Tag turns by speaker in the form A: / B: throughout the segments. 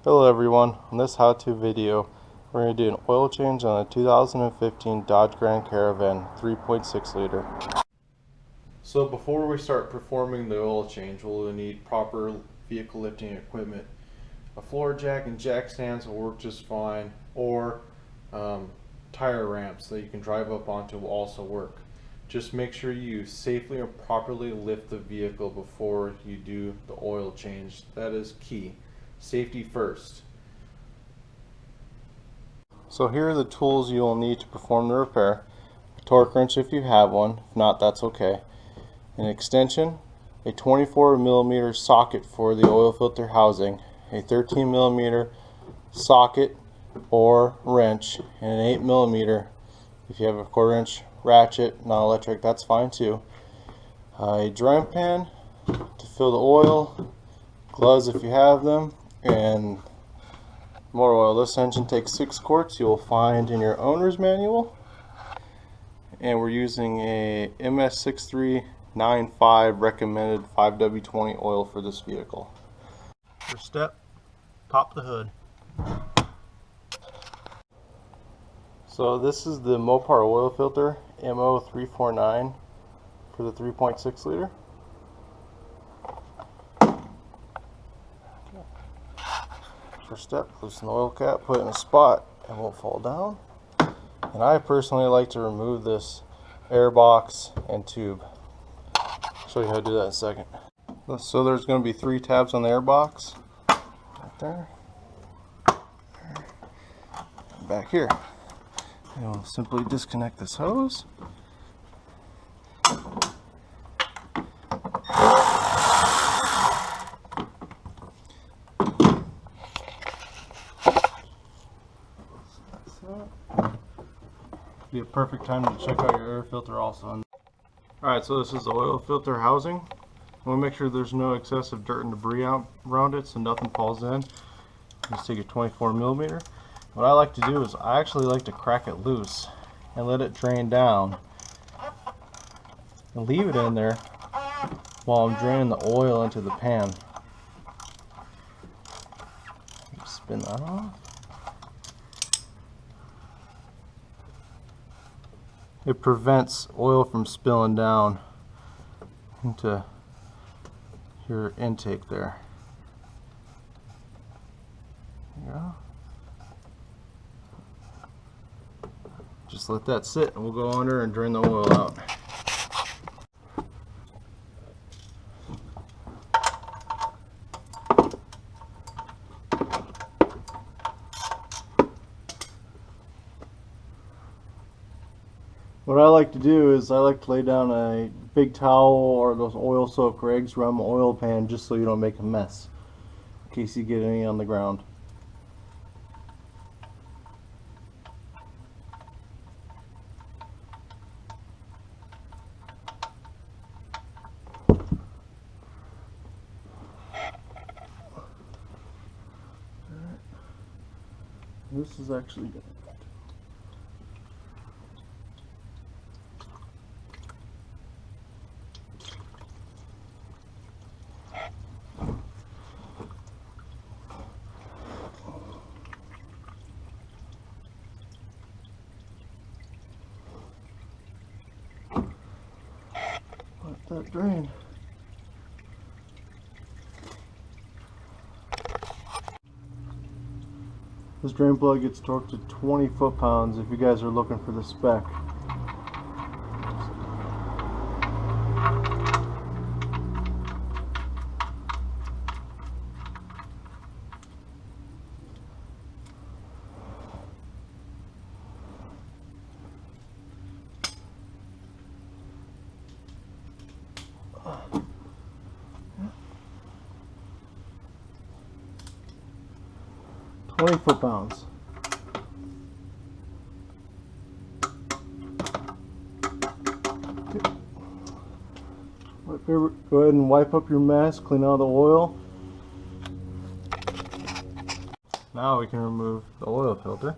A: Hello everyone, on this how-to video we're going to do an oil change on a 2015 Dodge Grand Caravan 3.6 liter. So before we start performing the oil change, we'll need proper vehicle lifting equipment. A floor jack and jack stands will work just fine, or tire ramps that you can drive up onto will also work. Just make sure you safely and properly lift the vehicle before you do the oil change. That is key. Safety first. So here are the tools you will need to perform the repair. A torque wrench if you have one, if not that's okay. An extension, a 24mm socket for the oil filter housing, a 13mm socket or wrench, and an 8mm if you have a 1/4 inch ratchet, non-electric, that's fine too. A drying pan to fill the oil, gloves if you have them, and motor oil. This engine takes 6 quarts. You'll find in your owner's manual, and we're using a MS6395 recommended 5W20 oil for this vehicle. First step, pop the hood. So this is the Mopar oil filter MO349 for the 3.6 liter. First step, loosen the oil cap, put it in a spot, it won't fall down. And I personally like to remove this air box and tube. I'll show you how to do that in a second. So there's going to be 3 tabs on the air box, right there, and back here. And we'll simply disconnect this hose. Be a perfect time to check out your air filter also. Alright, so this is the oil filter housing. We'll make sure there's no excessive dirt and debris out around it so nothing falls in. Just take a 24mm. What I like to do is I actually like to crack it loose and let it drain down and leave it in there while I'm draining the oil into the pan. Spin that off. It prevents oil from spilling down into your intake there. There you go. Just let that sit and we'll go under and drain the oil out. What I like to do is I like to lay down a big towel or those oil soaked rags around the oil pan just so you don't make a mess in case you get any on the ground. This is actually good. Let that drain. This drain plug gets torqued to 20 foot-pounds if you guys are looking for the spec. Twenty foot-pounds. Go ahead and wipe up your mess, clean out the oil. Now we can remove the oil filter.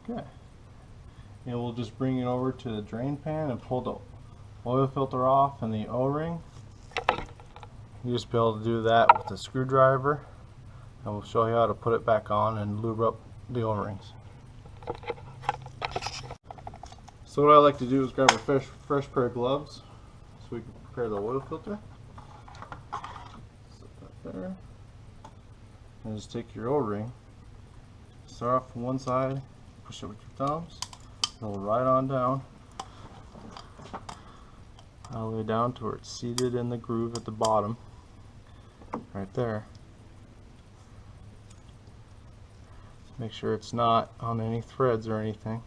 A: Okay. And we'll just bring it over to the drain pan and pull the oil filter off and the O-ring. You just be able to do that with a screwdriver, and we'll show you how to put it back on and lube up the O-rings. So what I like to do is grab a fresh pair of gloves so we can prepare the oil filter. Set that there. And just take your O-ring, start off from one side, push it with your thumbs, roll right on down, all the way down to where it's seated in the groove at the bottom, right there. Make sure it's not on any threads or anything.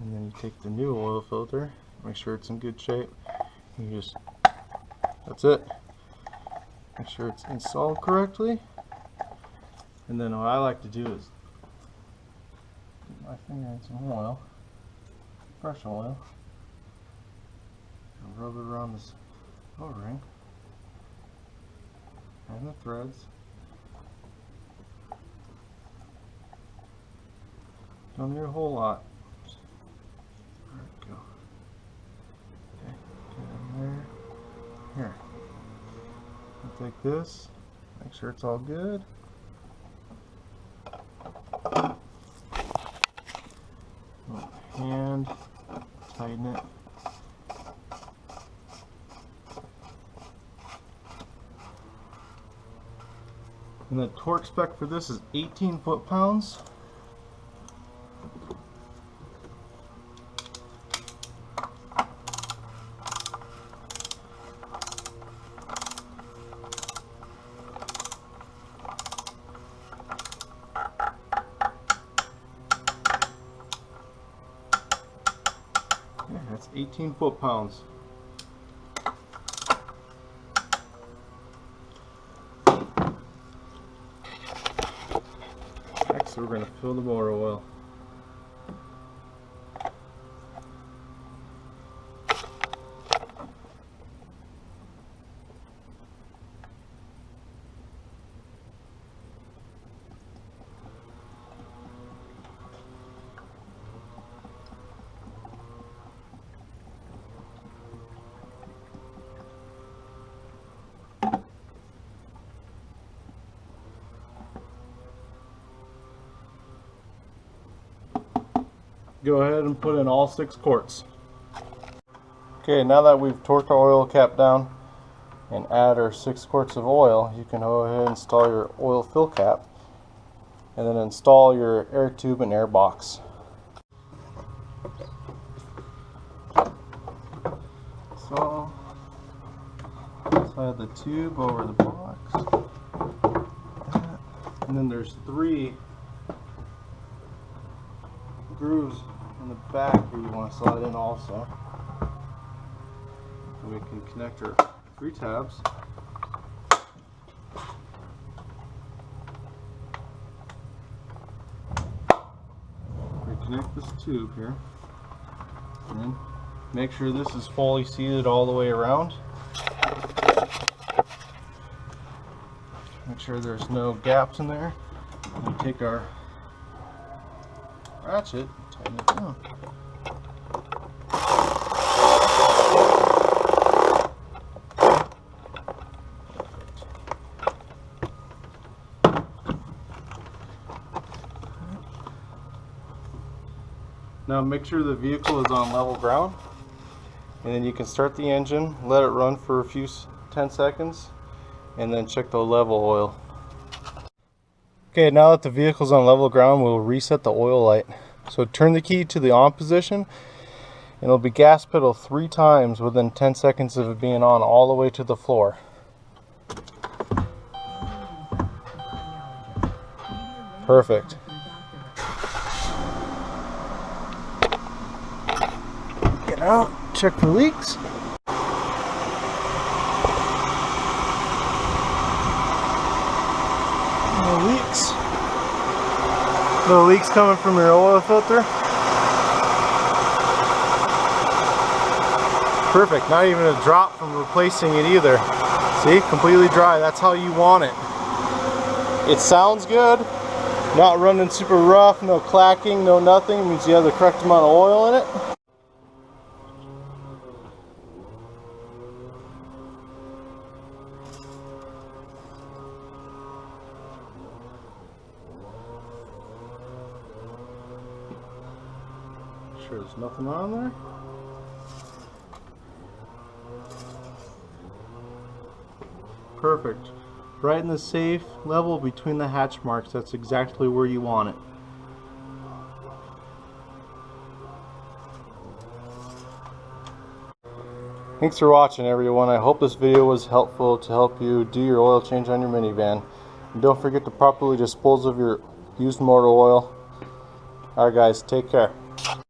A: And then you take the new oil filter, make sure it's in good shape. You just, that's it. Make sure it's installed correctly. And then what I like to do is dip my finger in some oil, fresh oil, and rub it around this O-ring and the threads. Don't need a whole lot. There we go. Okay, get in there. Here. I'll take this, make sure it's all good. Hand, tighten it. And the torque spec for this is 18 foot-pounds. That's 18 foot-pounds. Next, we're going to fill the motor oil. Go ahead and put in all 6 quarts. Okay, now that we've torqued our oil cap down and add our 6 quarts of oil, you can go ahead and install your oil fill cap and then install your air tube and air box. So, slide the tube over the box, and then there's 3 grooves in the back where you want to slide in also. And we can connect our 3 tabs. Reconnect this tube here. And then make sure this is fully seated all the way around. Make sure there's no gaps in there. And we take our ratchet, tighten it down. Now make sure the vehicle is on level ground, and then you can start the engine, let it run for a few 10 seconds, and then check the level oil. Okay, now that the vehicle's on level ground, we'll reset the oil light. So turn the key to the on position, and it'll be gas pedal 3 times within 10 seconds of it being on, all the way to the floor. Perfect. Get out, check for leaks. No leaks. No leaks coming from your oil filter. Perfect. Not even a drop from replacing it either. See, completely dry. That's how you want it. It sounds good. Not running super rough. No clacking. No nothing. It means you have the correct amount of oil in it. sure there's nothing on there. Perfect. Right in the safe level between the hatch marks. That's exactly where you want it. Thanks for watching, everyone. I hope this video was helpful to help you do your oil change on your minivan. And don't forget to properly dispose of your used motor oil. Alright guys, take care.